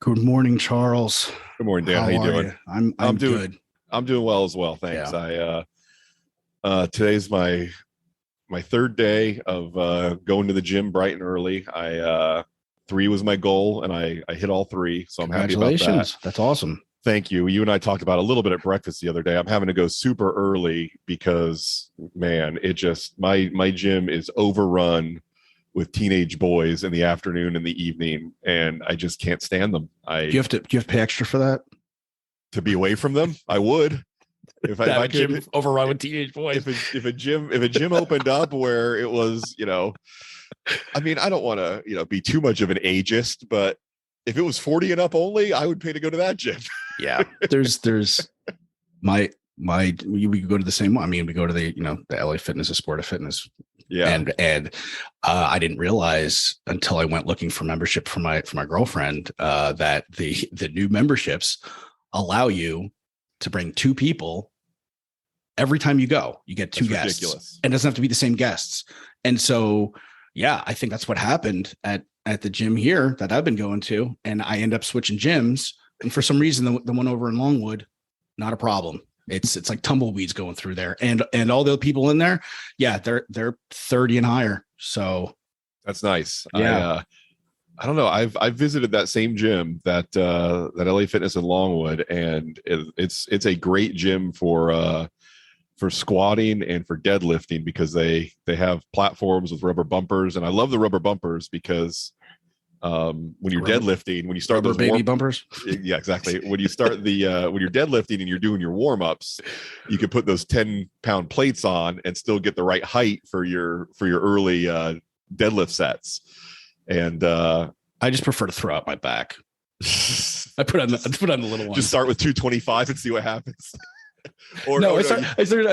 Good morning, Charles. Good morning, Dan. How How you are doing? you? I'm I'm I'm doing good. I'm doing well as well. Thanks. Yeah. Today's my third day of going to the gym bright and early. I three was my goal and I hit all three, so I'm happy about that. Congratulations. That's awesome. Thank you. You and I talked about a little bit at breakfast the other day. I'm having to go super early because man, it just my gym is overrun with teenage boys in the afternoon and the evening, and I just can't stand them. Do you have to pay extra for that? To be away from them, I would. If I gym could overrun with teenage boys. if a gym opened up where it was, I mean, I don't want to, be too much of an ageist, but if it was 40 and up only, I would pay to go to that gym. Yeah. There's we go to the same one. I mean, we go to the LA Fitness, the Sport of Fitness. Yeah. And I didn't realize until I went looking for membership for my girlfriend that the new memberships allow you to bring two people every time you go. You get two That's guests, ridiculous. and it doesn't have to be the same guests. And so, yeah, I think that's what happened at the gym here that I've been going to, and I end up switching gyms. And for some reason, the one over in Longwood, not a problem. It's like tumbleweeds going through there, and all the people in there, yeah, they're 30 and higher. So That's nice. Yeah. I don't know. I've visited that same gym that LA Fitness in Longwood, and it's a great gym for squatting and for deadlifting because they have platforms with rubber bumpers, and I love the rubber bumpers because when you're deadlifting, when you start rubber those baby bumpers. yeah, exactly. When you start when you're deadlifting and you're doing your warm-ups, you can put those 10-pound plates on and still get the right height for your early deadlift sets. And I just prefer to throw out my back. I put on the little ones. just start with 225 and see what happens. I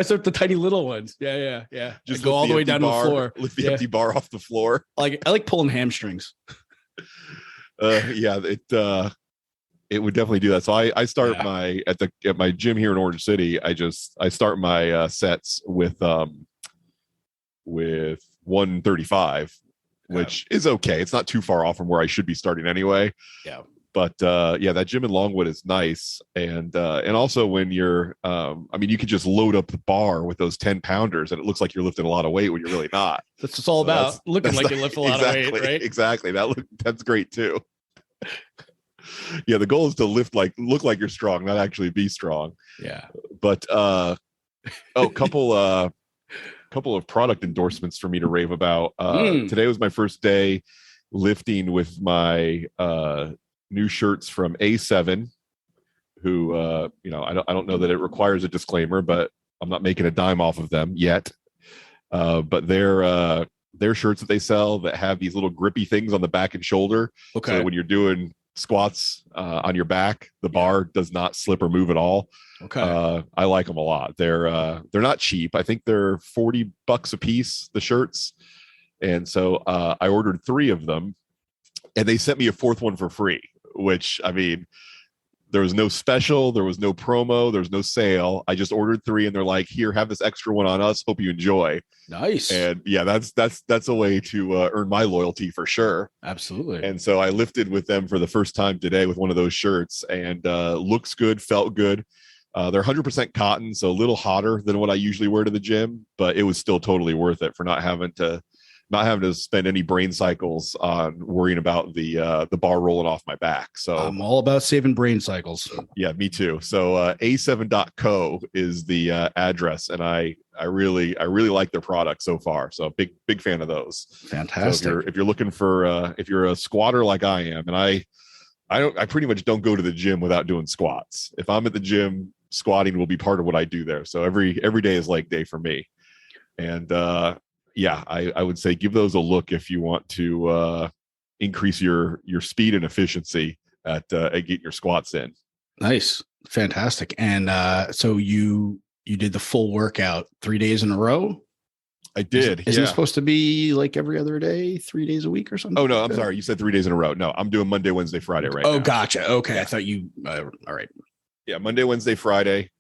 start the tiny little ones. Yeah. Just go all the way down to the floor. Lift the empty bar off the floor. I like pulling hamstrings. Yeah, it would definitely do that. So I start at my gym here in Orange City. I start my sets with 135, which is okay. It's not too far off from where I should be starting anyway. Yeah. But that gym in Longwood is nice, and also when you're, you can just load up the bar with those 10-pounders, and it looks like you're lifting a lot of weight when you're really not. That's what it's all about. Looking like you lift a lot of weight, right? Exactly. That's great too. Yeah, the goal is to look like you're strong, not actually be strong. Yeah. But couple of product endorsements for me to rave about. Today was my first day lifting with my new shirts from A7, who I don't know that it requires a disclaimer, but I'm not making a dime off of them yet. But they're shirts that they sell that have these little grippy things on the back and shoulder. Okay. So when you're doing squats on your back, the bar does not slip or move at all. Okay. I like them a lot. They're not cheap. I think they're $40 a piece, the shirts. And so I ordered 3 of them, and they sent me a 4th one for free, which, I mean, there was no special, there was no promo, there's no sale. I just ordered 3, and they're like, here, have this extra one on us. Hope you enjoy. Nice. And yeah, that's a way to earn my loyalty for sure. Absolutely. And so I lifted with them for the first time today with one of those shirts, and looks good, felt good. They're 100% cotton, so a little hotter than what I usually wear to the gym, but it was still totally worth it for not having to spend any brain cycles on worrying about the bar rolling off my back. So I'm all about saving brain cycles. Yeah, me too. So a7.co is the address, and I really like their product so far. So big fan of those. Fantastic. So if you're looking for if you're a squatter like I am, and I pretty much don't go to the gym without doing squats. If I'm at the gym, squatting will be part of what I do there. So every day is leg day for me. And I would say give those a look if you want to increase your speed and efficiency at getting your squats in. Nice. Fantastic. And so you did the full workout 3 days in a row? I did. Isn't it supposed to be like every other day, 3 days a week or something? Oh, no, I'm sorry. You said 3 days in a row. No, I'm doing Monday, Wednesday, Friday right now. Oh, gotcha. Okay. Yeah. I thought you, all right. Yeah, Monday, Wednesday, Friday.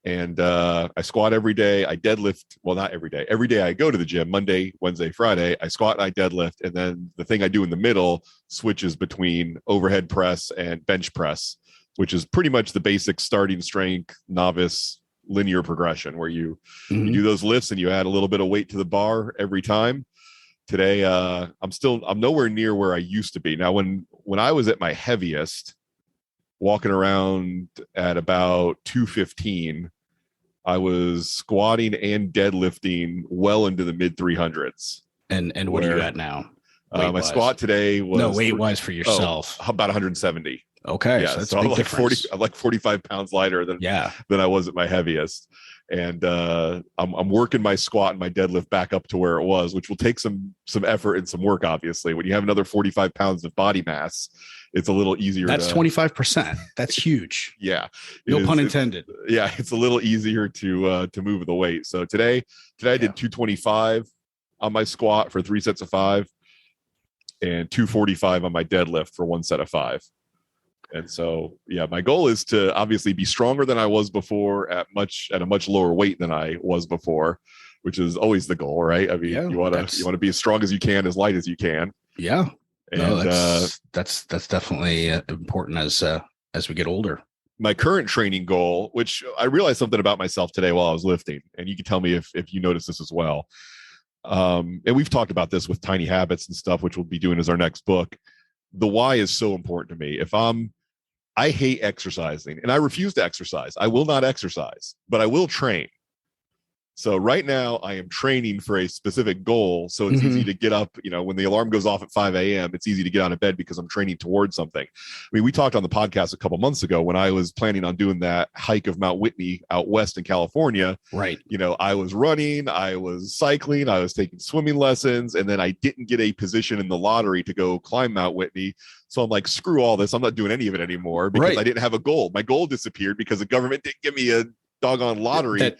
And I squat every day. I deadlift. Well, not every day. Every day I go to the gym, Monday, Wednesday, Friday. I squat and I deadlift. And then the thing I do in the middle switches between overhead press and bench press, which is pretty much the basic starting strength, novice, linear progression where you do those lifts and you add a little bit of weight to the bar every time. Today, I'm nowhere near where I used to be. Now, when I was at my heaviest, walking around at about 215, I was squatting and deadlifting well into the mid 300s. And what are you at now? My squat today was weight-wise for yourself. About 170. Okay, yeah, so I'm like 45 pounds lighter than I was at my heaviest. And I'm working my squat and my deadlift back up to where it was, which will take some effort and some work. Obviously, when you have another 45 pounds of body mass, it's a little easier. That's 25%. That's huge. Yeah, no pun intended. Yeah, it's a little easier to move the weight. So today I did 225 on my squat for 3 sets of 5, and 245 on my deadlift for 1 set of 5. And so, yeah, my goal is to obviously be stronger than I was before at a much lower weight than I was before, which is always the goal, right? I mean, you want to be as strong as you can, as light as you can. Yeah. And that's definitely important as we get older. My current training goal, which I realized something about myself today while I was lifting, and you can tell me if you notice this as well. And we've talked about this with Tiny Habits and stuff, which we'll be doing as our next book. The why is so important to me. I hate exercising and I refuse to exercise. I will not exercise, but I will train. So right now I am training for a specific goal. So it's easy to get up, when the alarm goes off at 5 a.m., it's easy to get out of bed because I'm training towards something. I mean, we talked on the podcast a couple months ago when I was planning on doing that hike of Mount Whitney out west in California. Right. I was running, I was cycling, I was taking swimming lessons, and then I didn't get a position in the lottery to go climb Mount Whitney. So I'm like, screw all this. I'm not doing any of it anymore because I didn't have a goal. My goal disappeared because the government didn't give me a doggone lottery.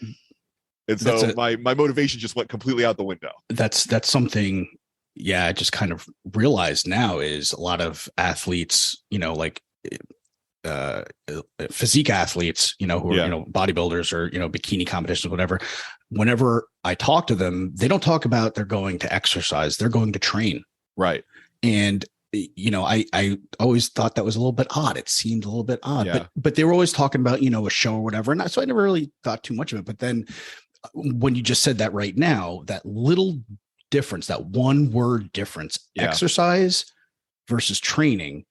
And so my motivation just went completely out the window. That's something, I just kind of realized now is a lot of athletes, like physique athletes, who are, bodybuilders or, bikini competitions, whatever. Whenever I talk to them, they don't talk about they're going to exercise. They're going to train. Right. And I always thought that was a little bit odd. It seemed a little bit odd, but they were always talking about, a show or whatever. And so I never really thought too much of it. But then when you just said that right now, that little difference, that one word difference, exercise versus training,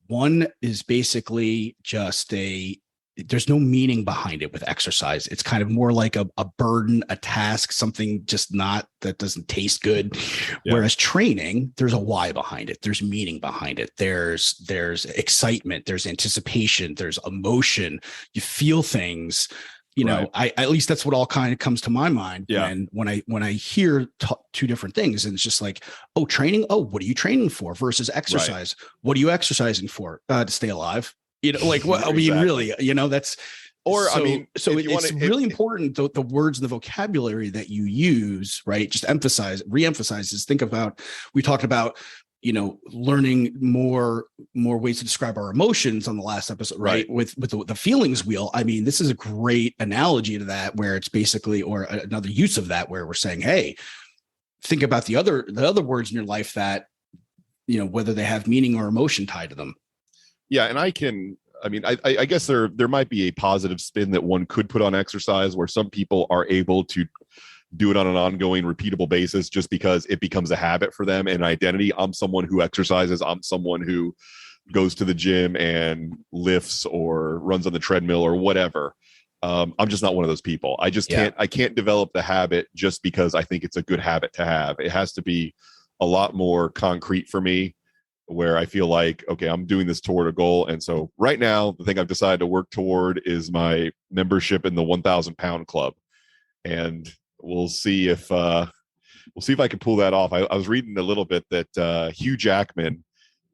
one is basically just there's no meaning behind it with exercise. It's kind of more like a burden, a task, something just that doesn't taste good. Yeah. Whereas training, there's a why behind it. There's meaning behind it. There's excitement, there's anticipation, there's emotion. You feel things, at least that's what all kind of comes to my mind. Yeah. when I hear two different things, and it's just like, oh, training. Oh, what are you training for versus exercise? Right. What are you exercising for? To stay alive. Like what? I mean, really, that's. Or so, I mean, so it's really important the words and the vocabulary that you use, right? Just reemphasizes. Think about, we talked about, learning more ways to describe our emotions on the last episode, right? With the feelings wheel. I mean, this is a great analogy to that, where it's basically, or another use of that, where we're saying, hey, think about the other words in your life that, whether they have meaning or emotion tied to them. Yeah. And I guess there might be a positive spin that one could put on exercise, where some people are able to do it on an ongoing, repeatable basis just because it becomes a habit for them and identity. I'm someone who exercises. I'm someone who goes to the gym and lifts or runs on the treadmill or whatever. I'm just not one of those people. I just can't develop the habit just because I think it's a good habit to have. It has to be a lot more concrete for me, where I feel like, okay, I'm doing this toward a goal. And so right now, the thing I've decided to work toward is my membership in the 1,000 pound club. And we'll see if I can pull that off. I was reading a little bit that Hugh Jackman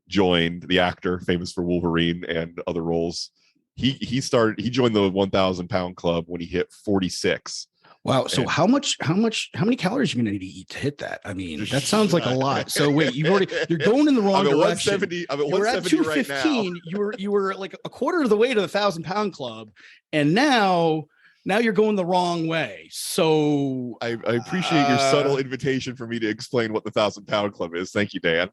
joined, the actor famous for Wolverine and other roles. He joined the 1,000 pound club when he hit 46. Wow. So how many calories are you going to need to eat to hit that? I mean, that sounds like a lot. So wait, you're going in the wrong direction. I'm at 170 right now. You were like a quarter of the way to the 1,000 pound club. And now now you're going the wrong way. So I appreciate your subtle invitation for me to explain what the 1,000-pound club is. Thank you, Dan.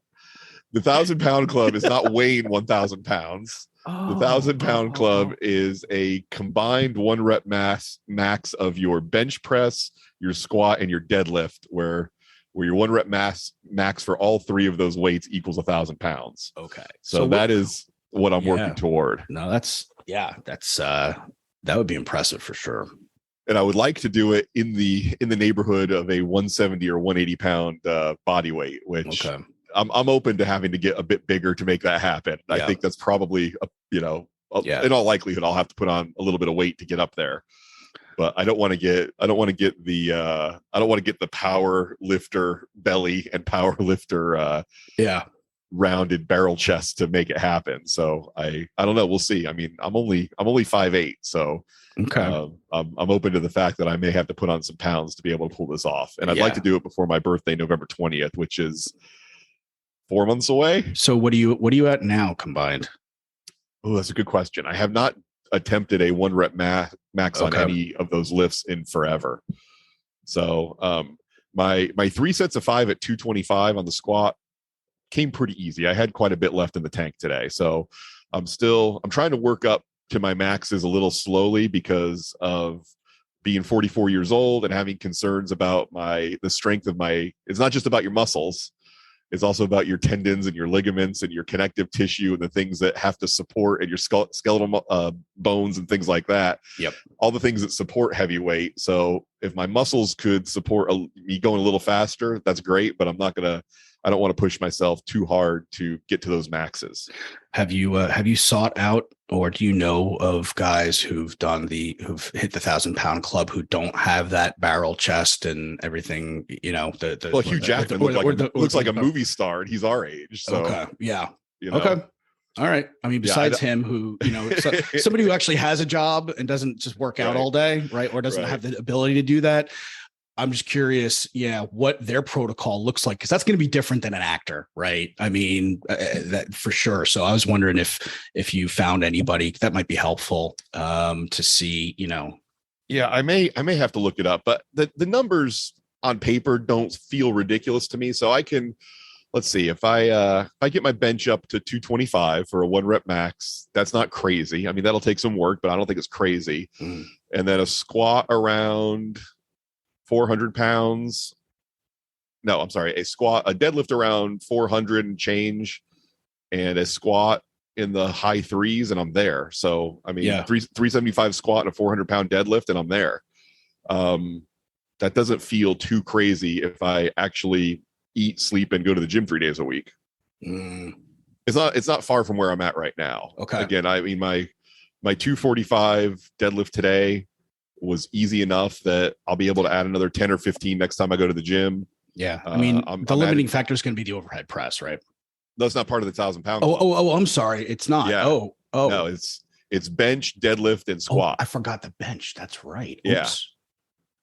The 1,000-pound club is not weighing 1,000 pounds. The 1,000-pound club is a combined 1 rep max of your bench press, your squat, and your deadlift, where your 1 rep max for all 3 of those weights equals 1,000 pounds. Okay. So that is what I'm working toward. No, that's that would be impressive for sure. And I would like to do it in the neighborhood of a 170 or 180 pound body weight, which I'm open to having to get a bit bigger to make that happen. I think that's probably in all likelihood I'll have to put on a little bit of weight to get up there. But I don't want to get the power lifter belly and power lifter rounded barrel chest to make it happen. So I don't know. We'll see. I mean, I'm only 5'8", so I'm open to the fact that I may have to put on some pounds to be able to pull this off. And I'd like to do it before my birthday, November 20th, which is 4 months away. So what are you at now combined? Oh, that's a good question. I have not attempted a 1 rep max on any of those lifts in forever. So my 3 sets of 5 at 225 on the squat came pretty easy. I had quite a bit left in the tank today. So I'm trying to work up to my maxes a little slowly because of being 44 years old and having concerns about the strength of it's not just about your muscles. It's also about your tendons and your ligaments and your connective tissue and the things that have to support and your skeletal bones and things like that. Yep. All the things that support heavyweight. So if my muscles could support me going a little faster, that's great. But I don't want to push myself too hard to get to those maxes. Have you sought out, or do you know of guys who've hit the 1,000-pound club who don't have that barrel chest and everything? Hugh Jackman looks like a movie star, and he's our age. So Okay. All right. I mean, besides him, who somebody who actually has a job and doesn't just work out all day, right? Or doesn't have the ability to do that. I'm just curious, what their protocol looks like, because that's going to be different than an actor, right? I mean, that for sure. So I was wondering if you found anybody that might be helpful to see, Yeah, I may have to look it up, but the numbers on paper don't feel ridiculous to me. So I can, let's see, if I get my bench up to 225 for a 1 rep max, that's not crazy. I mean, that'll take some work, but I don't think it's crazy. And then a squat around 400 pounds. No, I'm sorry. A deadlift around 400 and change, and a squat in the high 3s, and I'm there. So, I mean, 375 squat and a 400-pound deadlift, and I'm there. That doesn't feel too crazy if I actually eat, sleep, and go to the gym 3 days a week. It's not far from where I'm at right now. Okay. Again, I mean, my 245 deadlift today was easy enough that I'll be able to add another 10 or 15 next time I go to the gym. Yeah. I mean, the limiting factor is going to be the overhead press, right? That's not part of the 1,000-pound. Oh, I'm sorry. It's not. Yeah. Oh, no, it's bench, deadlift, and squat. I forgot the bench. That's right. Oops.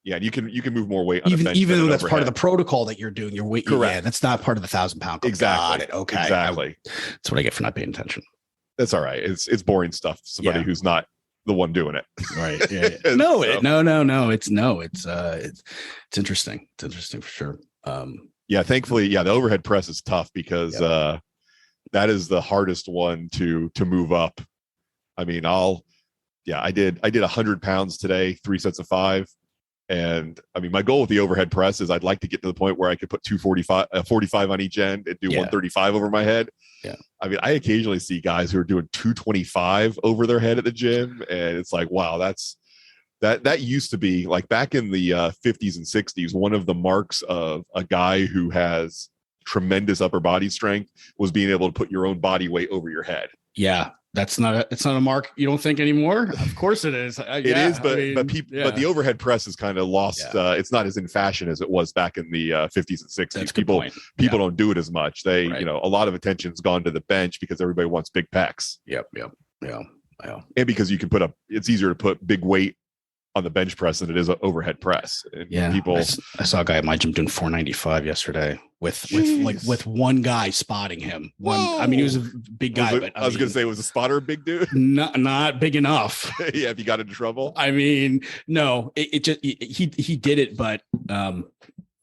Yeah. And you can move more weight on the bench. Even though that's part of the protocol that you're doing, your weight. Correct. Yeah, that's not part of the 1,000-pound. Exactly. Got it. Okay. Exactly. That's what I get for not paying attention. That's all right. It's boring stuff. Somebody who's not the one doing it. Right. Yeah. No. It's interesting. It's interesting for sure. Thankfully, the overhead press is tough because that is the hardest one to move up. I mean, I did 100 pounds today, 3 sets of 5. And I mean, my goal with the overhead press is I'd like to get to the point where I could put 45 on each end and do 135 over my head. Yeah. I mean, I occasionally see guys who are doing 225 over their head at the gym. And it's like, wow, that used to be like back in the 50s and 60s. One of the marks of a guy who has tremendous upper body strength was being able to put your own body weight over your head. Yeah. It's not a mark you don't think anymore. Of course it is. It is, but the overhead press has kind of lost. It's not as in fashion as it was back in the 50s and 60s. People don't do it as much. They, a lot of attention's gone to the bench because everybody wants big pecs. Yep. Yeah. And because you can it's easier to put big weight on the bench press than it is an overhead press. And Yeah, people. I saw a guy at my gym doing 495 yesterday with one guy spotting him. I mean, he was a big guy, but I was going to say, was the spotter a big dude? Not big enough. Yeah, if you got into trouble. I mean, no, he did it, but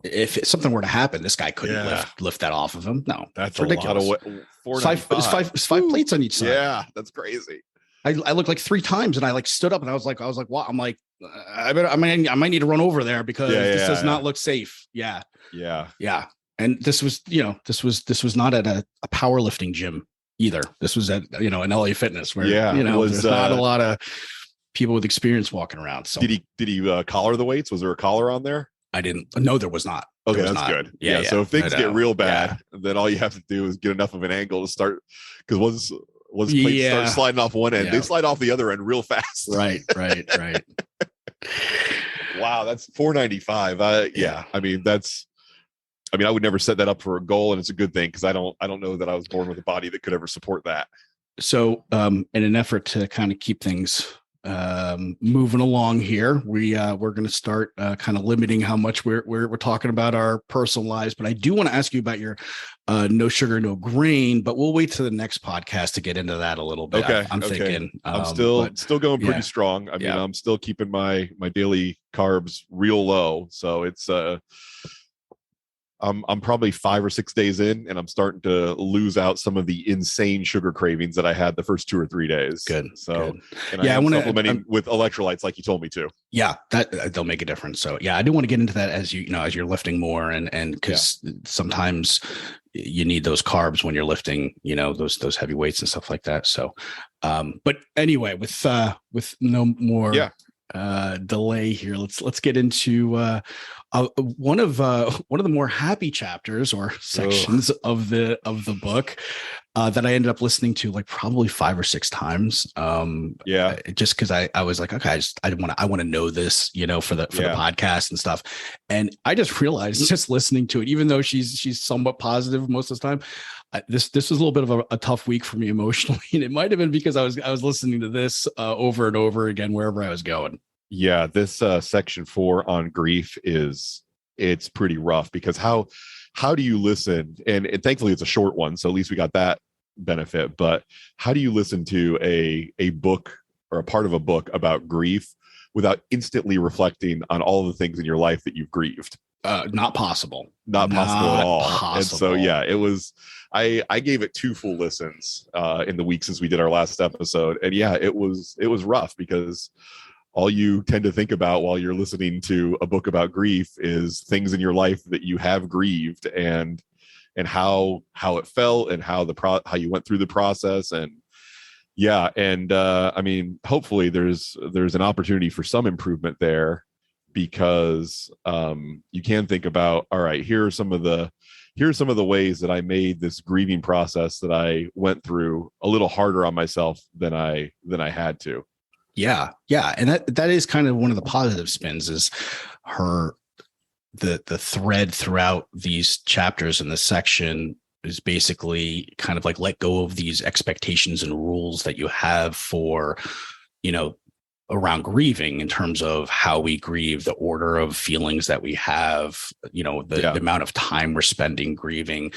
if something were to happen, this guy couldn't lift that off of him. No, that's ridiculous. A lot of it's five plates on each side. Yeah, that's crazy. I looked like 3 times and I like stood up and I was like, what? I'm like, I might need to run over there because this does not look safe. Yeah. And this was not at a powerlifting gym either. This was at, an LA Fitness where, there's not a lot of people with experience walking around. So did he collar the weights? Was there a collar on there? I didn't. No, there was not. Okay, that's good. Yeah. So if things get real bad, then all you have to do is get enough of an angle to start, because once plates start sliding off one end, they slide off the other end real fast. Right. Wow, that's 495. I would never set that up for a goal, and it's a good thing because I don't know that I was born with a body that could ever support that. So, in an effort to kind of keep things moving along here, we're going to start kind of limiting how much we're talking about our personal lives. But I do want to ask you about your no sugar, no grain. But we'll wait to the next podcast to get into that a little bit. Okay, I'm thinking I'm still going pretty strong. I mean, I'm still keeping my daily carbs real low, so it's I'm probably 5 or 6 days in, and I'm starting to lose out some of the insane sugar cravings that I had the first 2 or 3 days. Good. So, good. I want to supplementing with electrolytes, like you told me to. Yeah, that they'll make a difference. So, yeah, I do want to get into that as as you're lifting more, and because sometimes you need those carbs when you're lifting, those heavy weights and stuff like that. So, but anyway, with no more. Yeah. Delay here. Let's get into one of the more happy chapters or sections of the book that I ended up listening to like probably 5 or 6 times. Just because I was like, okay, I want to know this, for the podcast and stuff. And I just realized just listening to it, even though she's somewhat positive most of the time, this was a little bit of a tough week for me emotionally, and it might have been because I was listening to this over and over again wherever I was going. Yeah, this section 4 on grief it's pretty rough, because how do you listen? And thankfully it's a short one, so at least we got that benefit. But how do you listen to a book or a part of a book about grief without instantly reflecting on all the things in your life that you've grieved? Not possible. Not possible at all. And so, it was, I gave it 2 full listens in the week since we did our last episode. And it was rough, because all you tend to think about while you're listening to a book about grief is things in your life that you have grieved, and how it felt, and how you went through the process. And I mean, hopefully there's an opportunity for some improvement there, because you can think about, all right, here are some of the ways that I made this grieving process that I went through a little harder on myself than I had to. Yeah. And that is kind of one of the positive spins, is the thread throughout these chapters in this section is basically kind of like let go of these expectations and rules that you have for, around grieving, in terms of how we grieve, the order of feelings that we have, the amount of time we're spending grieving.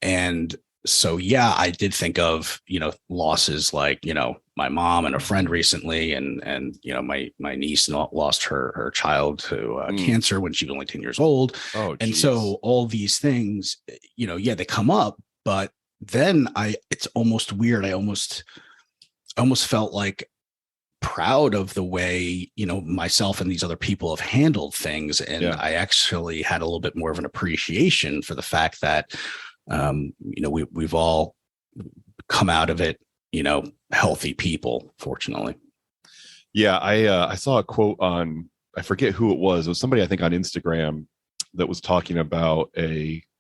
And so, I did think of, losses like, my mom and a friend recently, and my niece lost her child to cancer when she was only 10 years old. Oh, and so all these things, they come up, but then it's almost weird. I almost felt like proud of the way, myself and these other people have handled things. And I actually had a little bit more of an appreciation for the fact that, we've all come out of it, healthy people, fortunately. Yeah. I saw a quote on, I forget who it was somebody, I think, on Instagram, that was talking about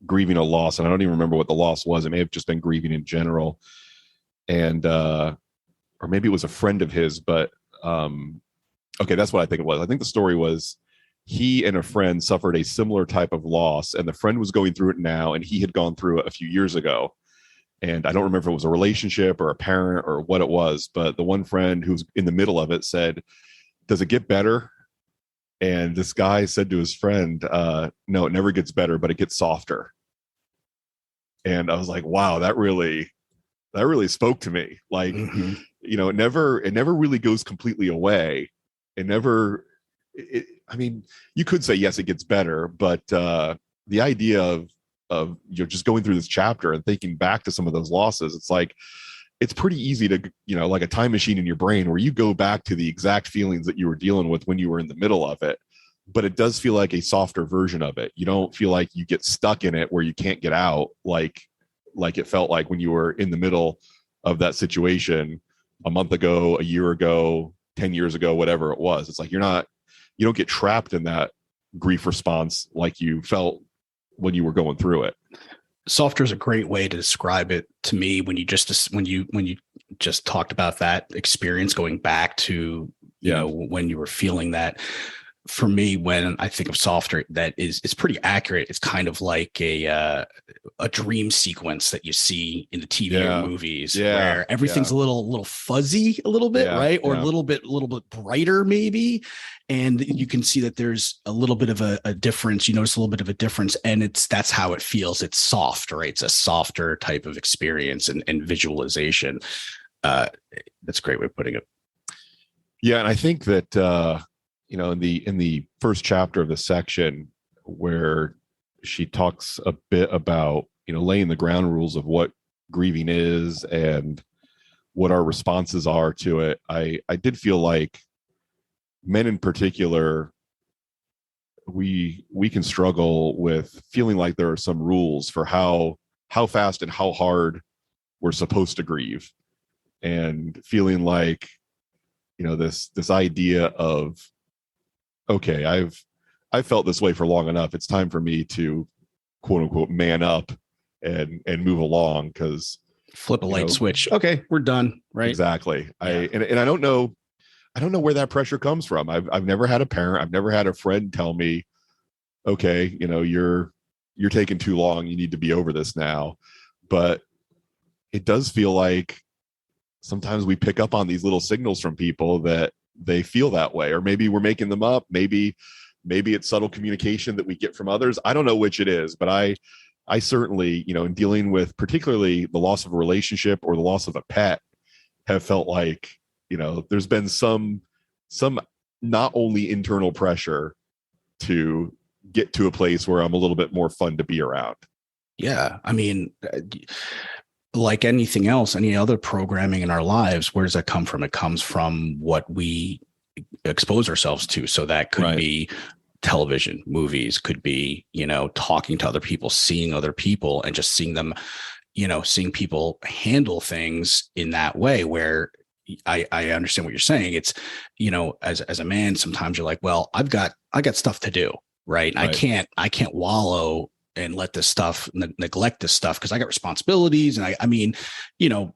grieving a loss. And I don't even remember what the loss was. It may have just been grieving in general. And, or maybe it was a friend of his, but, okay, that's what I think it was. I think the story was, he and a friend suffered a similar type of loss, and the friend was going through it now, and he had gone through it a few years ago. And I don't remember if it was a relationship or a parent or what it was, but the one friend who's in the middle of it said, does it get better And this guy said to his friend, no, it never gets better, but it gets softer. And I was like, wow, that really spoke to me. Like, it never really goes completely away. I mean, you could say, yes, it gets better, but the idea of just going through this chapter and thinking back to some of those losses, it's like, it's pretty easy to, like a time machine in your brain where you go back to the exact feelings that you were dealing with when you were in the middle of it. But it does feel like a softer version of it. You don't feel like you get stuck in it where you can't get out, like it felt like when you were in the middle of that situation a month ago, a year ago, 10 years ago, whatever it was. It's like you don't get trapped in that grief response like you felt when you were going through it. Softer is a great way to describe it to me when you just talked about that experience going back to when you were feeling that. For me, when I think of softer, it's pretty accurate. It's kind of like a dream sequence that you see in the TV or movies where everything's a little fuzzy, a little bit, right? Or a little bit brighter, maybe. And you can see that there's a little bit of a difference. You notice a little bit of a difference, and that's how it feels. It's soft, right? It's a softer type of experience and visualization. That's a great way of putting it. Yeah, and I think that in the first chapter of the section where she talks a bit about laying the ground rules of what grieving is and what our responses are to it, I did feel like men in particular, we can struggle with feeling like there are some rules for how fast and how hard we're supposed to grieve, and feeling like this idea of, okay, I've felt this way for long enough. It's time for me to quote unquote man up and move along, because flip a light switch. Okay, we're done. Right. Exactly. Yeah. I don't know where that pressure comes from. I've never had a parent. I've never had a friend tell me, okay, you're taking too long. You need to be over this now. But it does feel like sometimes we pick up on these little signals from people that they feel that way, or maybe we're making them up. Maybe it's subtle communication that we get from others. I don't know which it is, but I certainly, in dealing with particularly the loss of a relationship or the loss of a pet, have felt like, there's been some not only internal pressure to get to a place where I'm a little bit more fun to be around. Yeah. I mean, like anything else, any other programming in our lives, where does that come from? It comes from what we expose ourselves to. So that could be television, movies, could be, talking to other people, seeing other people, and just seeing them, seeing people handle things in that way, where I understand what you're saying. It's, as a man, sometimes you're like, well, I got stuff to do. Right. I can't wallow and let this stuff neglect this stuff, because I got responsibilities. And I mean,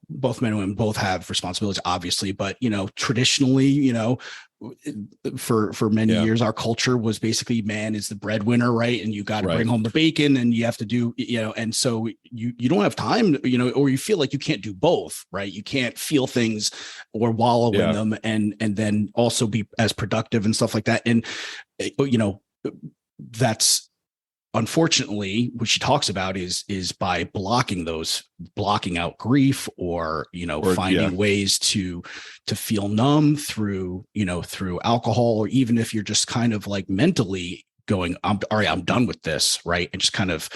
both men and women both have responsibilities, obviously, but traditionally, for many years, our culture was basically man is the breadwinner, right? And you got to bring home the bacon, and you have to do, and so you don't have time, or you feel like you can't do both, right? You can't feel things or wallow in them and then also be as productive and stuff like that. And, that's, unfortunately, what she talks about is by blocking out grief, or finding ways to feel numb through alcohol, or even if you're just kind of like mentally going, I'm done with this, right? And just kind of,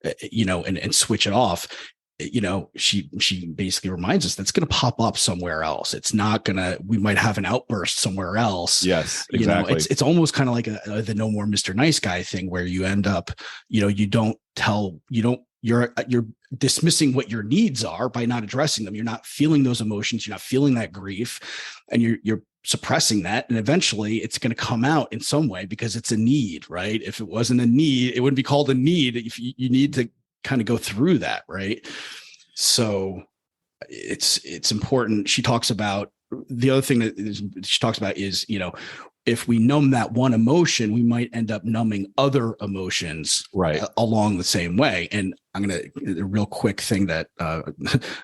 and switch it off. She basically reminds us that's going to pop up somewhere else. It's not going to, we might have an outburst somewhere else. Yes, exactly. It's almost kind of like the No More Mr. Nice Guy thing, where you end up, you're dismissing what your needs are by not addressing them. You're not feeling those emotions. You're not feeling that grief, and you're suppressing that. And eventually it's going to come out in some way, because it's a need, right? If it wasn't a need, it wouldn't be called a need. If you need to kind of go through that, right? So it's important. She talks about, the other thing that she talks about is, if we numb that one emotion, we might end up numbing other emotions Right. along the same way. And I'm going to, a real quick thing that I'm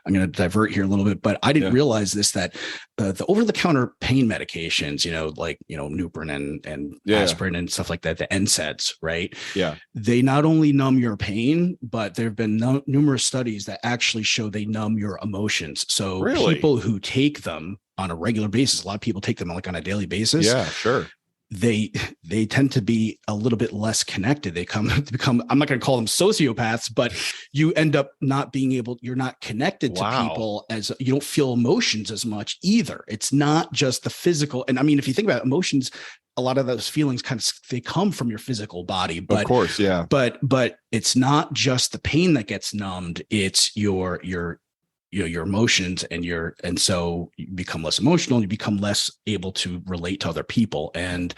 going to divert here a little bit, but I didn't realize this, that the over-the-counter pain medications, like, Nuprin and aspirin and stuff like that, the NSAIDs, right? Yeah. They not only numb your pain, but there have been numerous studies that actually show they numb your emotions. So people who take them on a regular basis, a lot of people take them like on a daily basis. Yeah, sure. They tend to be a little bit less connected. They become, I'm not going to call them sociopaths, but you end up not being able, you're not connected to people, as you don't feel emotions as much either. It's not just the physical. And I mean, if you think about emotions, a lot of those feelings they come from your physical body, but of course, yeah. But it's not just the pain that gets numbed. It's your emotions, and so you become less emotional, and you become less able to relate to other people. And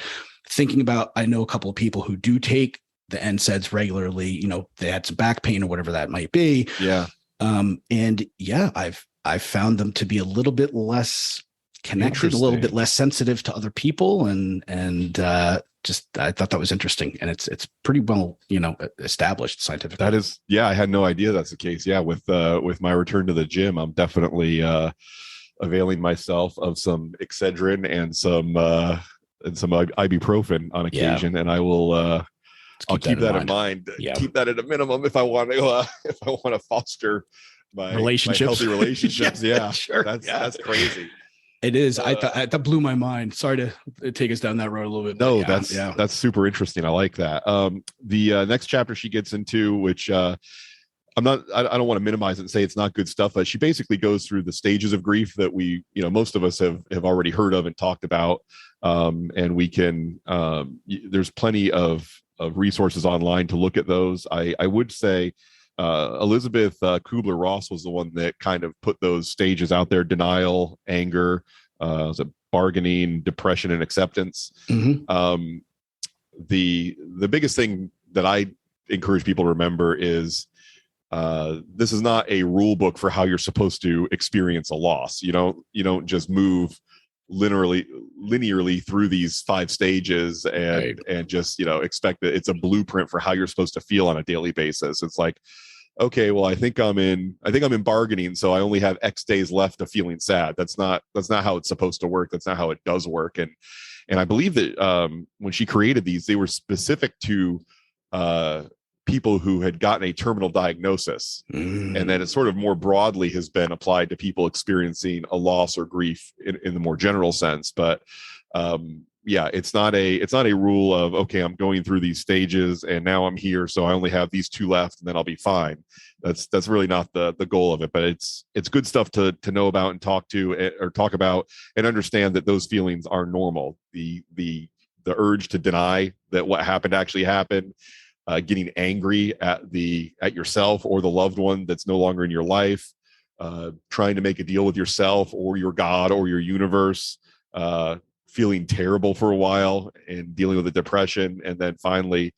thinking about, I know a couple of people who do take the NSAIDs regularly, they had some back pain or whatever that might be. Yeah. And yeah, I've found them to be a little bit less connected, a little bit less sensitive to other people. And I thought that was interesting, and it's pretty well, established scientifically. That is, yeah, I had no idea that's the case. Yeah. With my return to the gym, I'm definitely availing myself of some Excedrin and some ibuprofen on occasion. Yeah. And I will, I'll keep that in mind. Yeah. Keep that at a minimum if I want to foster my healthy relationships. Yeah. Sure. That's crazy. It is. That blew my mind. Sorry to take us down that road a little bit. No, that's super interesting. I like that. The next chapter she gets into, which I don't want to minimize it and say it's not good stuff, but she basically goes through the stages of grief that we, most of us have already heard of and talked about. And we can, there's plenty of resources online to look at those. I would say, Elizabeth Kubler-Ross was the one that kind of put those stages out there: denial, anger, bargaining, depression, and acceptance. Mm-hmm. The biggest thing that I encourage people to remember is this is not a rule book for how you're supposed to experience a loss. You don't just move linearly through these 5 stages and just expect that it's a blueprint for how you're supposed to feel on a daily basis. It's like, okay, well, I think I'm in bargaining, so I only have X days left of feeling sad. That's not how it's supposed to work. That's not how it does work. And I believe that when she created these, they were specific to people who had gotten a terminal diagnosis, and then it sort of more broadly has been applied to people experiencing a loss or grief in the more general sense. But yeah, it's not a rule of, okay, I'm going through these stages and now I'm here, so I only have these 2 left and then I'll be fine. That's really not the goal of it, but it's good stuff to know about and talk about and understand that those feelings are normal. The urge to deny that what happened actually happened, getting angry at yourself or the loved one that's no longer in your life, trying to make a deal with yourself or your God or your universe, feeling terrible for a while and dealing with the depression, and then finally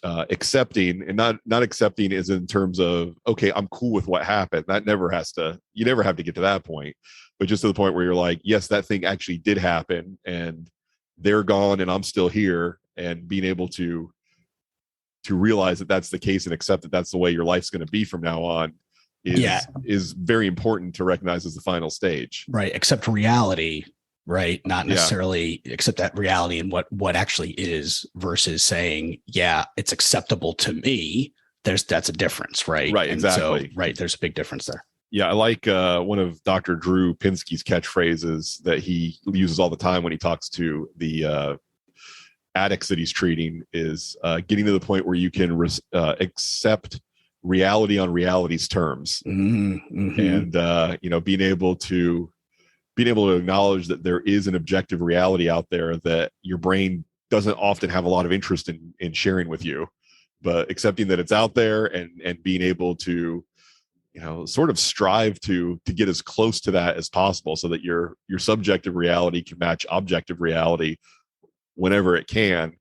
accepting. And not accepting is in terms of, okay, I'm cool with what happened. You never have to get to that point, but just to the point where you're like, yes, that thing actually did happen and they're gone and I'm still here, and being able to realize that that's the case and accept that that's the way your life's going to be from now on is very important to recognize as the final stage. Right. Accept reality, right? Not necessarily accept that reality and what actually is, versus saying, yeah, it's acceptable to me. That's a difference, right? Right. Exactly. So, right. There's a big difference there. Yeah. I like one of Dr. Drew Pinsky's catchphrases that he uses all the time when he talks to the addicts that he's treating is getting to the point where you can accept reality on reality's terms. Mm-hmm. And being able to acknowledge that there is an objective reality out there that your brain doesn't often have a lot of interest in sharing with you, but accepting that it's out there and being able to sort of strive to get as close to that as possible, so that your subjective reality can match objective reality whenever it can,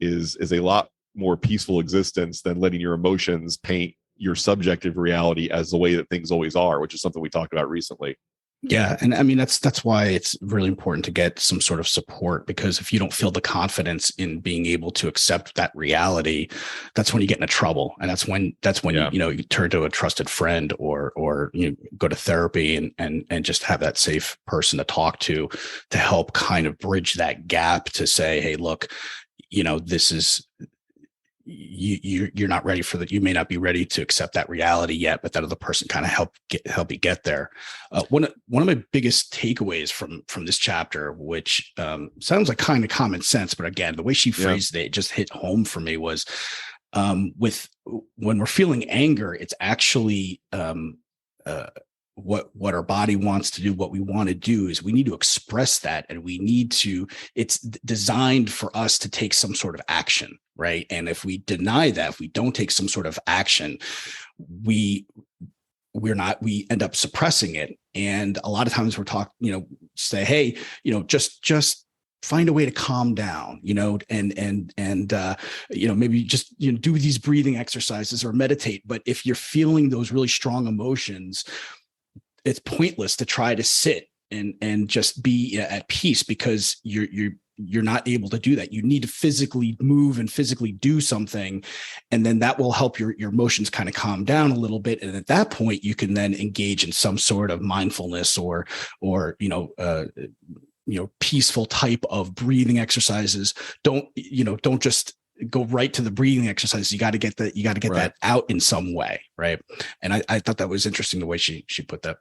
is a lot more peaceful existence than letting your emotions paint your subjective reality as the way that things always are, which is something we talked about recently. Yeah, and I mean that's why it's really important to get some sort of support, because if you don't feel the confidence in being able to accept that reality, that's when you get into trouble, and that's when Yeah. you turn to a trusted friend, or you go to therapy, and just have that safe person to talk to help kind of bridge that gap to say, hey, look, this is you're not ready for that. You may not be ready to accept that reality yet, but that other person kind of help you get there. One of my biggest takeaways from this chapter, which sounds like kind of common sense, but again, the way she phrased it just hit home for me, was with when we're feeling anger, it's actually what our body wants to do. What we want to do is we need to express that, and it's designed for us to take some sort of action, right? And if we deny that, if we don't take some sort of action, we end up suppressing it. And a lot of times say, hey, just find a way to calm down, and maybe just, do these breathing exercises or meditate. But if you're feeling those really strong emotions, it's pointless to try to sit and just be at peace, because you're not able to do that. You need to physically move and physically do something, and then that will help your emotions kind of calm down a little bit. And at that point, you can then engage in some sort of mindfulness or peaceful type of breathing exercises. Don't just go right to the breathing exercise. You got to get that out in some way, right? And I thought that was interesting, the way she put that.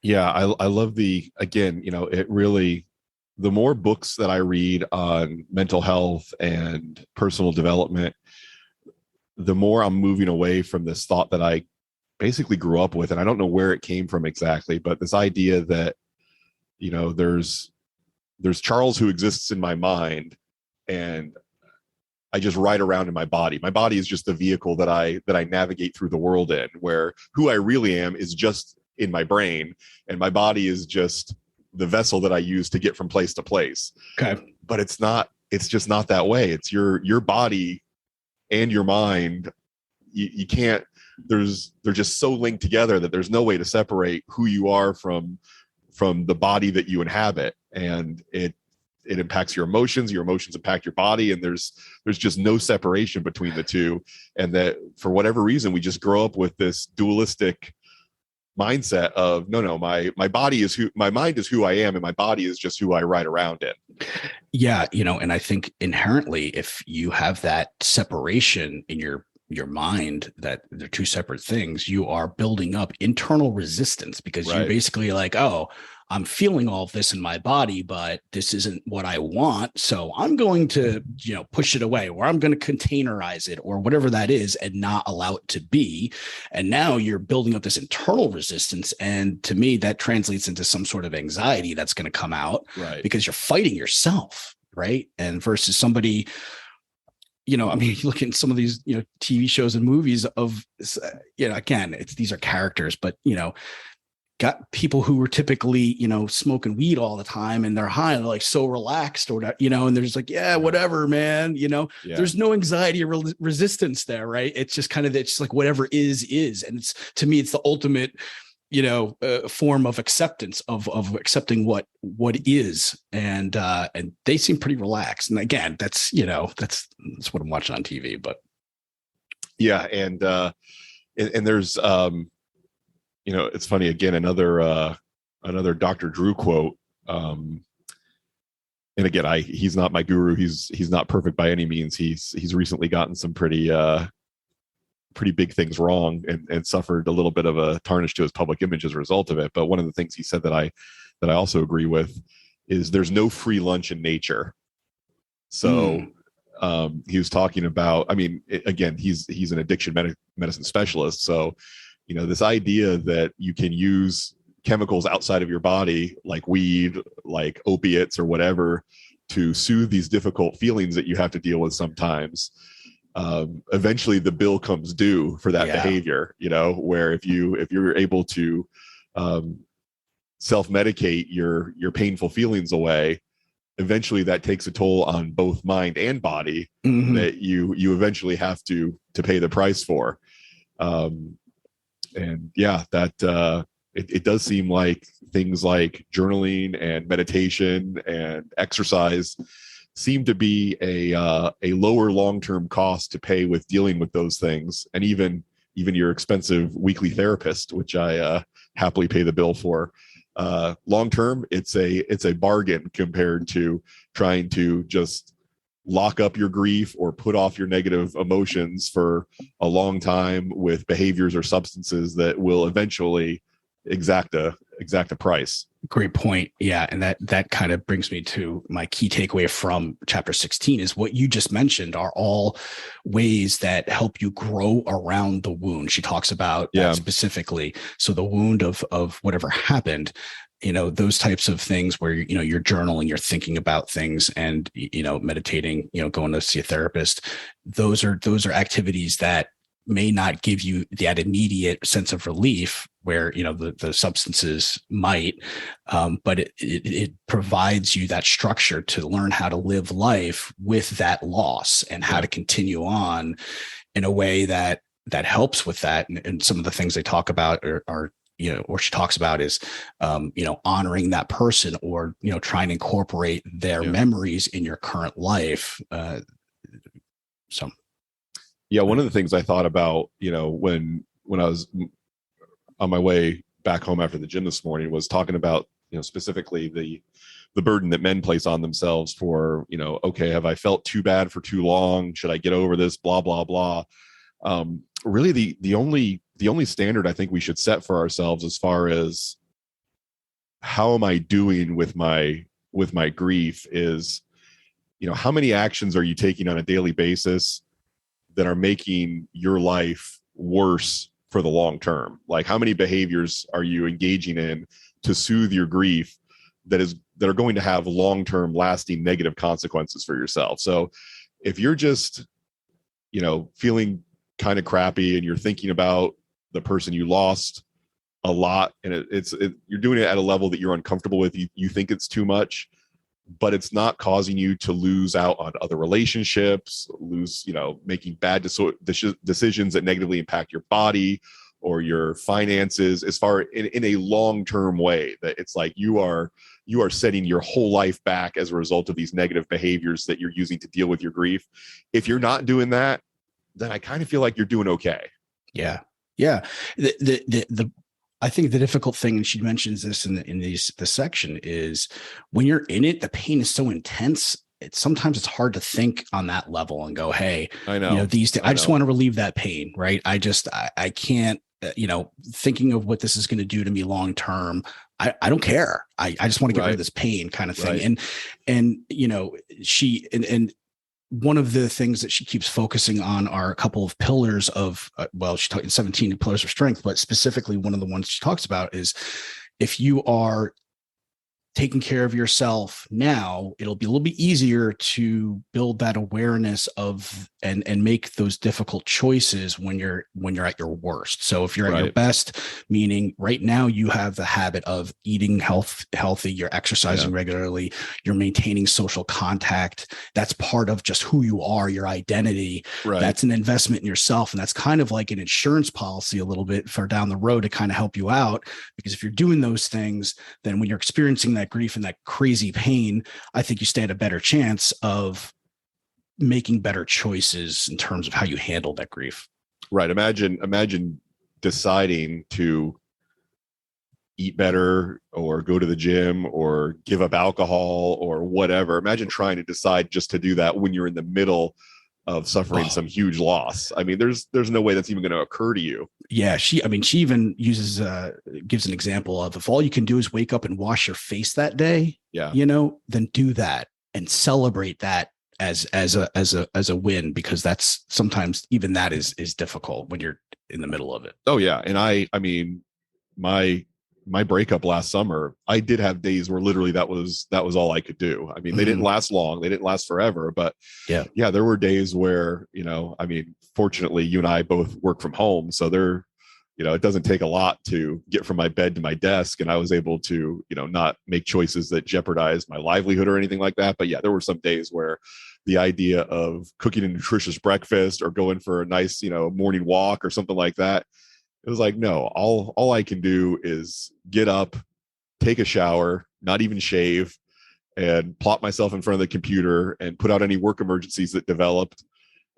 Yeah, I love it really, the more books that I read on mental health and personal development, the more I'm moving away from this thought that I basically grew up with. And I don't know where it came from exactly, but this idea that, there's Charles who exists in my mind, and I just ride around in my body. My body is just the vehicle that I navigate through the world in, where who I really am is just in my brain, and my body is just the vessel that I use to get from place to place. Okay. But it's just not that way. It's your body and your mind. You can't, they're just so linked together that there's no way to separate who you are from the body that you inhabit. And it impacts your emotions impact your body, and there's just no separation between the two. And that for whatever reason, we just grow up with this dualistic mindset of no, my body is my mind is who I am, and my body is just who I ride around in. Yeah, and I think inherently, if you have that separation in your mind, that they're two separate things, you are building up internal resistance, because you're basically like, oh, I'm feeling all of this in my body, but this isn't what I want. So I'm going to, push it away, or I'm going to containerize it, or whatever that is, and not allow it to be. And now you're building up this internal resistance. And to me, that translates into some sort of anxiety that's going to come out, because you're fighting yourself. Right. And versus somebody, you look at some of these, TV shows and movies of, again, these are characters, but, got people who were typically, smoking weed all the time, and they're high and they're like so relaxed, or, and they're just like, yeah, whatever, man, there's no anxiety or resistance there. Right. It's just kind of, it's just like whatever is. And to me, it's the ultimate, form of acceptance of accepting what is. And they seem pretty relaxed. And again, that's what I'm watching on TV, but. Yeah. And there's, it's funny, again, another Dr. Drew quote. And again, he's not my guru. He's not perfect by any means. He's recently gotten some pretty big things wrong, and suffered a little bit of a tarnish to his public image as a result of it. But one of the things he said that I also agree with is there's no free lunch in nature. So he was talking about, again, he's an addiction medicine specialist. So, this idea that you can use chemicals outside of your body, like weed, like opiates or whatever, to soothe these difficult feelings that you have to deal with sometimes. Eventually the bill comes due for that behavior, where if you're able to self-medicate your painful feelings away, eventually that takes a toll on both mind and body, that you eventually have to pay the price for. And yeah, that it does seem like things like journaling and meditation and exercise seem to be a lower long-term cost to pay with dealing with those things, and even your expensive weekly therapist, which I happily pay the bill for. Long term, it's a bargain compared to trying to just lock up your grief or put off your negative emotions for a long time with behaviors or substances that will eventually exact a price. Great point. Yeah. And that kind of brings me to my key takeaway from chapter 16 is what you just mentioned are all ways that help you grow around the wound. She talks about that specifically. So the wound of whatever happened, those types of things where, you're journaling, you're thinking about things and, meditating, going to see a therapist. Those are activities that may not give you that immediate sense of relief where, the substances might, but it provides you that structure to learn how to live life with that loss and how to continue on in a way that helps with that. And some of the things they talk about are or she talks about is, honoring that person or, trying to incorporate their memories in your current life. One of the things I thought about, when I was on my way back home after the gym this morning was talking about, specifically the burden that men place on themselves for, okay, have I felt too bad for too long? Should I get over this? Blah, blah, blah. Really the only standard I think we should set for ourselves as far as how am I doing with my grief is, how many actions are you taking on a daily basis that are making your life worse for the long term? Like, how many behaviors are you engaging in to soothe your grief that are going to have long-term lasting negative consequences for yourself? So if you're just, feeling kind of crappy and you're thinking about the person you lost a lot and you're doing it at a level that you're uncomfortable with, you think it's too much, but it's not causing you to lose out on other relationships, making bad decisions that negatively impact your body or your finances as far in a long-term way, that it's like you are setting your whole life back as a result of these negative behaviors that you're using to deal with your grief. If you're not doing that, then I kind of feel like you're doing okay. Yeah. Yeah. I think the difficult thing, and she mentions this in this section, is when you're in it, the pain is so intense. Sometimes it's hard to think on that level and go, hey, I know, I just want to relieve that pain. Right. I can't, thinking of what this is going to do to me long term. I don't care. I just want to get rid of this pain kind of thing. Right. And she, and one of the things that she keeps focusing on are a couple of pillars of, she's talking 17 pillars of strength, but specifically one of the ones she talks about is if you are taking care of yourself now, it'll be a little bit easier to build that awareness of and make those difficult choices when you're at your worst. So if you're at your best, meaning right now you have the habit of eating healthy, you're exercising regularly, you're maintaining social contact. That's part of just who you are, your identity. Right. That's an investment in yourself. And that's kind of like an insurance policy a little bit for down the road to kind of help you out. Because if you're doing those things, then when you're experiencing that grief and that crazy pain, I think you stand a better chance of making better choices in terms of how you handle that grief. Right. Imagine deciding to eat better or go to the gym or give up alcohol or whatever. Imagine trying to decide just to do that when you're in the middle of suffering some huge loss. I mean, there's no way that's even going to occur to you. Yeah. She even uses, gives an example of if all you can do is wake up and wash your face that day, then do that and celebrate that as a win, because that's sometimes even that is difficult when you're in the middle of it. Oh yeah. And I mean, my breakup last summer, I did have days where literally that was all I could do. I mean, they didn't last long, they didn't last forever, but yeah, there were days where, I mean, fortunately you and I both work from home. So there, it doesn't take a lot to get from my bed to my desk. And I was able to, not make choices that jeopardize my livelihood or anything like that. But yeah, there were some days where the idea of cooking a nutritious breakfast or going for a nice, morning walk or something like that, It was like, no, all I can do is get up, take a shower, not even shave, and plop myself in front of the computer and put out any work emergencies that developed,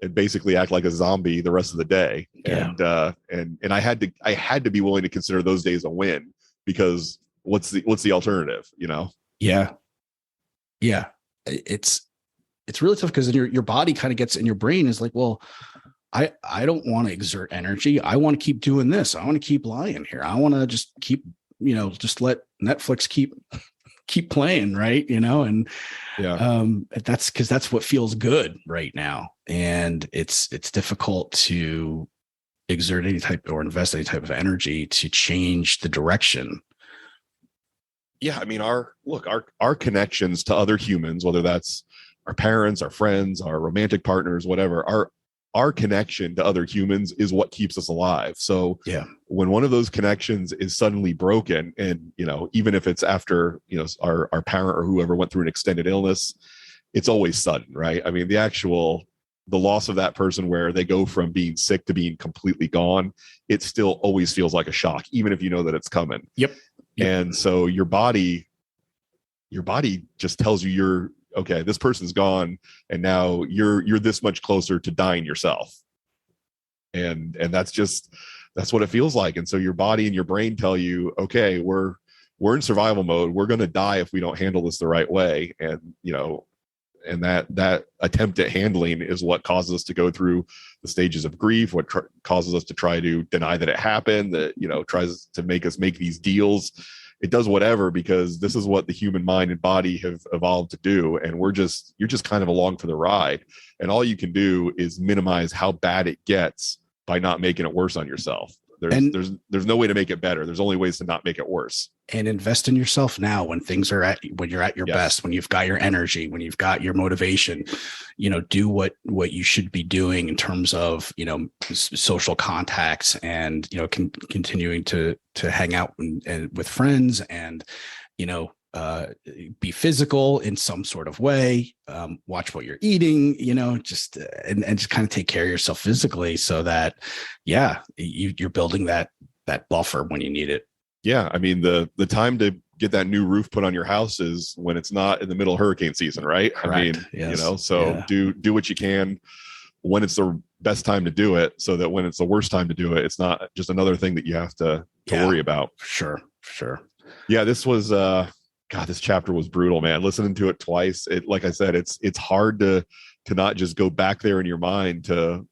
and basically act like a zombie the rest of the day. Yeah. And I had to be willing to consider those days a win, because what's the alternative, you know? Yeah. Yeah. It's really tough, because your body kind of gets in, your brain is like, well, I don't want to exert energy. I want to keep doing this. I want to keep lying here. I want to just keep, just let Netflix keep playing, right? And Yeah. that's because that's what feels good right now. And it's difficult to exert any type or invest any type of energy to change the direction. Yeah. I mean, our connections to other humans, whether that's our parents, our friends, our romantic partners, whatever, our connection to other humans is what keeps us alive. So yeah, when one of those connections is suddenly broken, and even if it's after our parent or whoever went through an extended illness, it's always sudden, right? I mean, the loss of that person, where they go from being sick to being completely gone, it still always feels like a shock, even if you know that it's coming. Yep. And so your body just tells you, okay, this person's gone, and now you're this much closer to dying yourself. And that's what it feels like. And so your body and your brain tell you, okay, we're in survival mode. We're going to die if we don't handle this the right way. And, and that attempt at handling is what causes us to go through the stages of grief, what causes us to try to deny that it happened, that, tries to make us make these deals. It does whatever, because this is what the human mind and body have evolved to do. And you're just kind of along for the ride. And all you can do is minimize how bad it gets by not making it worse on yourself. There's no way to make it better. There's only ways to not make it worse. And invest in yourself now, when you're at your best, when you've got your energy, when you've got your motivation, do what you should be doing in terms of, social contacts, and, continuing to hang out and with friends, and, be physical in some sort of way, watch what you're eating, just kind of take care of yourself physically, so that, you're building that buffer when you need it. Yeah. I mean, the time to get that new roof put on your house is when it's not in the middle of hurricane season, right? Correct. I mean, yes. Do what you can when it's the best time to do it, so that when it's the worst time to do it, it's not just another thing that you have to worry about. Sure. Yeah. This was, this chapter was brutal, man. Listening to it twice, like I said, it's hard to not just go back there in your mind to,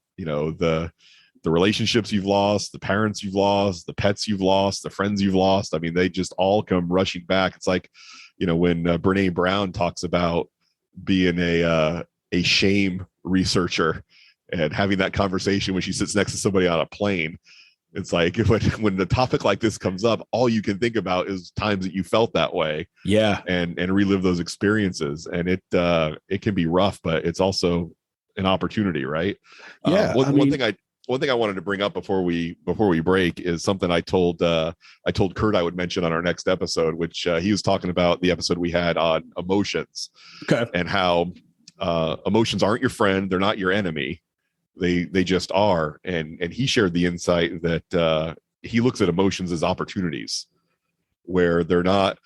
the relationships you've lost, the parents you've lost, the pets you've lost, the friends you've lost. I mean, they just all come rushing back. It's like, when Brene Brown talks about being a shame researcher and having that conversation when she sits next to somebody on a plane. It's like when the topic like this comes up, all you can think about is times that you felt that way. Yeah. And relive those experiences. And it can be rough, but it's also an opportunity, right? Yeah. One thing I wanted to bring up before we break is something I told Kurt I would mention on our next episode, which he was talking about the episode we had on emotions. Okay. And how emotions aren't your friend. They're not your enemy. They just are. And he shared the insight that he looks at emotions as opportunities, where they're not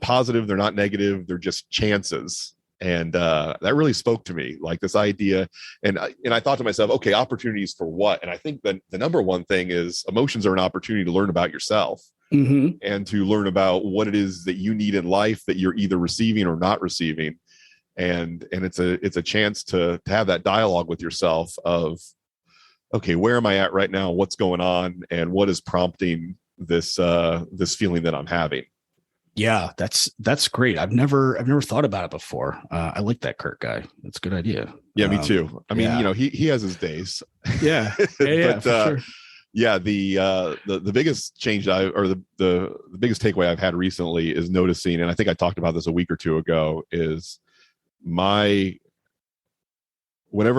positive, they're not negative, they're just chances. And that really spoke to me, like this idea. And I thought to myself, okay, opportunities for what? And I think that the number one thing is emotions are an opportunity to learn about yourself, and to learn about what it is that you need in life that you're either receiving or not receiving. And it's a chance to have that dialogue with yourself of, okay, where am I at right now? What's going on? And what is prompting this feeling that I'm having? Yeah, that's great. I've never thought about it before. I like that Kurt guy. That's a good idea. Yeah, me too. I mean, he has his days. Yeah. But, for sure. Yeah, the biggest change the biggest takeaway I've had recently is noticing, and I think I talked about this a week or two ago, is whenever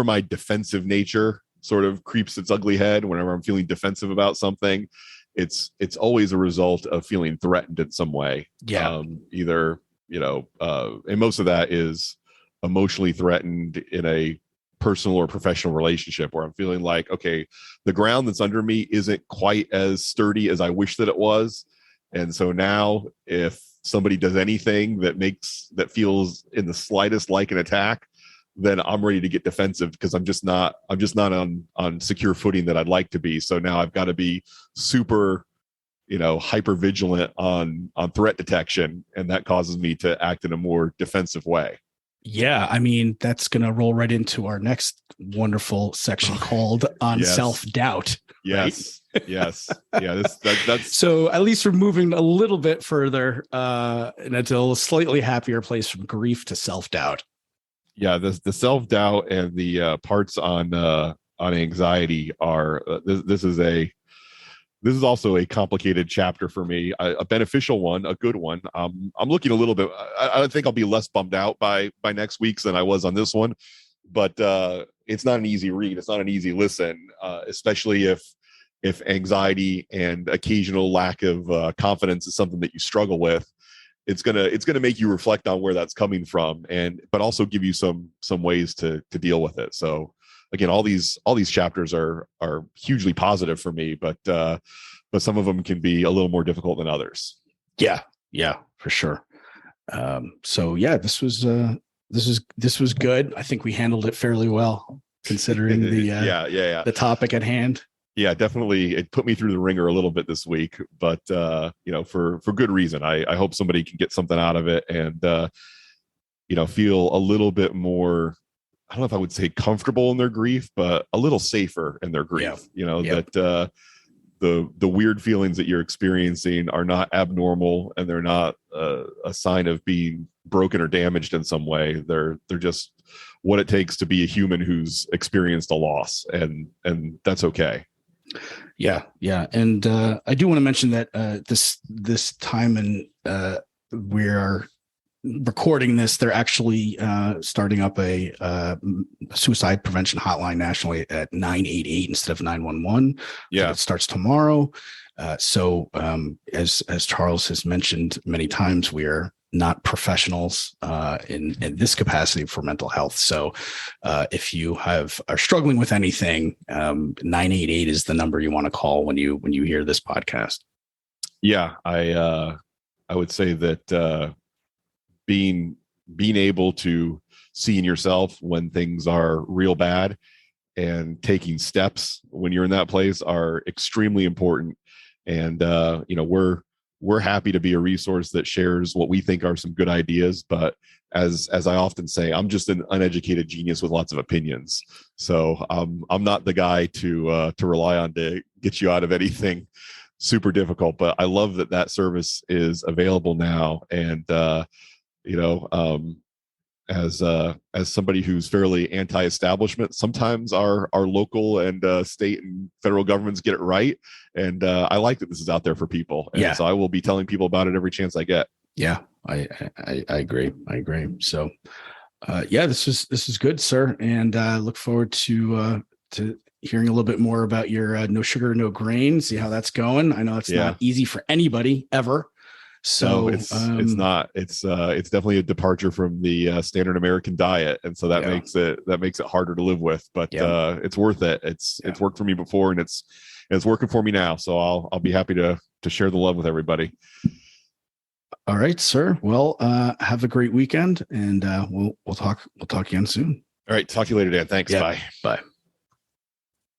my defensive nature sort of creeps its ugly head, whenever I'm feeling defensive about something, it's always a result of feeling threatened in some way. Yeah. Either, and most of that is emotionally threatened in a personal or professional relationship where I'm feeling like, okay, the ground that's under me isn't quite as sturdy as I wish that it was. And so now if somebody does anything that feels in the slightest like an attack, then I'm ready to get defensive because I'm just not on secure footing that I'd like to be. So now I've got to be super, hyper vigilant on threat detection. And that causes me to act in a more defensive way. Yeah, I mean, that's going to roll right into our next wonderful section called on Yes. self-doubt. Yes. Right? Yes. Yeah. That's so at least we're moving a little bit further into a slightly happier place from grief to self-doubt. Yeah. The self-doubt and the parts on anxiety are, this is also a complicated chapter for me, a beneficial one, a good one. I'm looking a little bit, I think I'll be less bummed out by next week's than I was on this one, but it's not an easy read. It's not an easy listen, especially if anxiety and occasional lack of confidence is something that you struggle with. It's gonna make you reflect on where that's coming from, but also give you some ways to deal with it. So again, all these chapters are hugely positive for me, but some of them can be a little more difficult than others. Yeah, for sure. So yeah, this was good. I think we handled it fairly well considering the the topic at hand. Yeah, definitely. It put me through the ringer a little bit this week, but for good reason. I hope somebody can get something out of it and feel a little bit more, I don't know if I would say comfortable in their grief, but a little safer in their grief. That the weird feelings that you're experiencing are not abnormal and they're not a sign of being broken or damaged in some way. They're just what it takes to be a human who's experienced a loss, and that's okay. Yeah. And I do want to mention that this time and we are recording this, they're actually starting up a suicide prevention hotline nationally at 988 instead of 911. Yeah, it starts tomorrow. So as Charles has mentioned many times, we are not professionals in this capacity for mental health. So if you are struggling with anything, 988 is the number you want to call when you hear this podcast. Yeah, I would say that being able to see in yourself when things are real bad and taking steps when you're in that place are extremely important. And we're happy to be a resource that shares what we think are some good ideas, but as I often say, I'm just an uneducated genius with lots of opinions. So I'm not the guy to rely on to get you out of anything super difficult. But I love that service is available now, and as somebody who's fairly anti-establishment, sometimes our local and state and federal governments get it right, and I like that this is out there for people. And so I will be telling people about it every chance I get. Yeah, I agree. So this is good, sir, and look forward to hearing a little bit more about your no sugar, no grain. See how that's going. I know it's not easy for anybody ever. So no, it's not. It's definitely a departure from the standard American diet, and so that makes it harder to live with. But it's worth it. It's worked for me before, and it's working for me now. So I'll be happy to share the love with everybody. All right, sir. Well, have a great weekend, and we'll talk again soon. All right, talk to you later, Dan. Thanks. Bye. Bye.